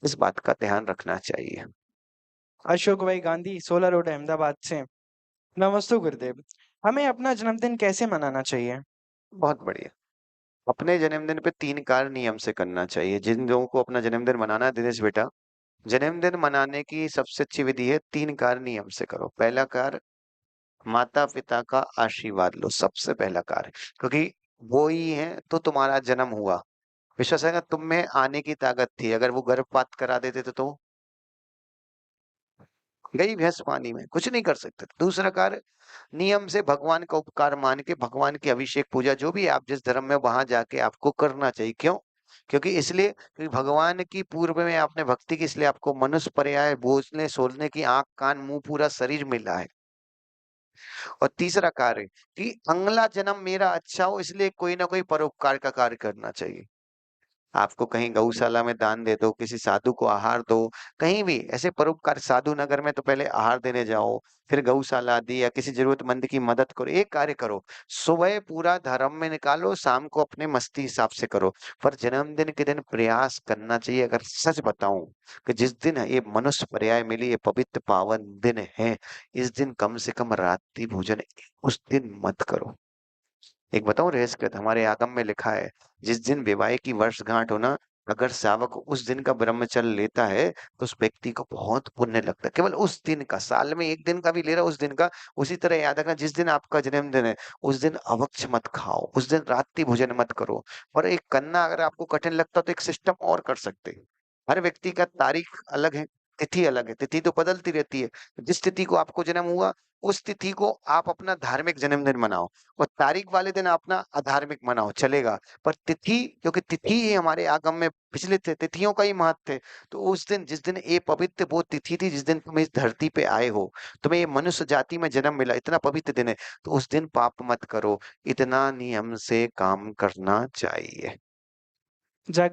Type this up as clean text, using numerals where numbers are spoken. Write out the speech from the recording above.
इस बात का ध्यान रखना चाहिए। अशोक भाई गांधी, 16 रोड, अहमदाबाद से। नमस्ते गुरुदेव। हमें अपना जन्मदिन कैसे मनाना चाहिए? बहुत बढ़िया। अपने जन्मदिन पे 3 कार्य नियम से करना चाहिए। जिन लोगों को अपना जन्मदिन मनाना है दिनेश बेटा, जन्मदिन मनाने की सबसे अच्छी विधि है 3 कार्य नियम से करो। पहला कार्य, माता-पिता का आशीर्वाद लो, सबसे पहला कार्य, क्योंकि वो ही हैं तो तुम्हारा जन्म हुआ। विश्वास है ना, तुम में आने की ताकत थी, अगर वो गर्भपात करा देते तो गई भैंस पानी में, कुछ नहीं कर सकते थे। दूसरा कार्य, नियम से भगवान का उपकार मान के भगवान की अभिषेक पूजा जो भी आप जिस धर्म में वहां जाके आपको करना चाहिए। क्यों? क्योंकि इसलिए कि भगवान की पूर्व में आपने भक्ति की, इसलिए आपको मनुष्य पर्याय बोलने सोचने की आंख कान मुंह पूरा शरीर मिला है। और तीसरा कार्य कि अगला जन्म मेरा अच्छा हो, इसलिए कोई ना कोई परोपकार का कार्य करना चाहिए। आपको कहीं गौशाला में दान दे दो, किसी साधु को आहार दो, कहीं भी ऐसे परोपकार, साधु नगर में तो पहले आहार देने जाओ, फिर गौशाला दी या किसी जरूरतमंद की मदद करो, एक कार्य करो। सुबह पूरा धर्म में निकालो, शाम को अपने मस्ती हिसाब से करो, पर जन्मदिन के दिन प्रयास करना चाहिए। अगर सच बताऊं कि जिस दिन ये मनुष्य पर्याय मिली, ये पवित्र पावन दिन है, इस दिन कम से कम रात्रि भोजन उस दिन मत करो। एक बताऊं रहस्य, हमारे आगम में लिखा है, जिस दिन विवाह की वर्षगांठ हो ना, अगर सावक उस दिन का ब्रह्मचर्य लेता है तो उस व्यक्ति को बहुत पुण्य लगता है। केवल उस दिन का, साल में एक दिन का भी ले रहा उस दिन का। उसी तरह याद रखना, जिस दिन आपका जन्मदिन है उस दिन अभक्ष मत खाओ, उस दिन रात्रि भोजन मत करो। और एक करना अगर आपको कठिन लगता तो एक सिस्टम और कर सकते हैं। हर व्यक्ति का तारीख अलग है, तिथि अलग है, तिथि तो बदलती रहती है। जिस तिथि को आपको जन्म हुआ उस तिथि को आप अपना धार्मिक जन्मदिन मनाओ, और तारीख वाले दिन अपना अधार्मिक मनाओ, चलेगा। पर तिथि, क्योंकि तिथि ही हमारे आगम में पिछले थे, तिथियों का ही महत्व है। तो उस दिन, जिस दिन ये पवित्र वो तिथि थी, जिस दिन तुम इस धरती पे आए हो, तुम्हें ये मनुष्य जाति में जन्म मिला, इतना पवित्र दिन है, तो उस दिन पाप मत करो। इतना नियम से काम करना चाहिए। जग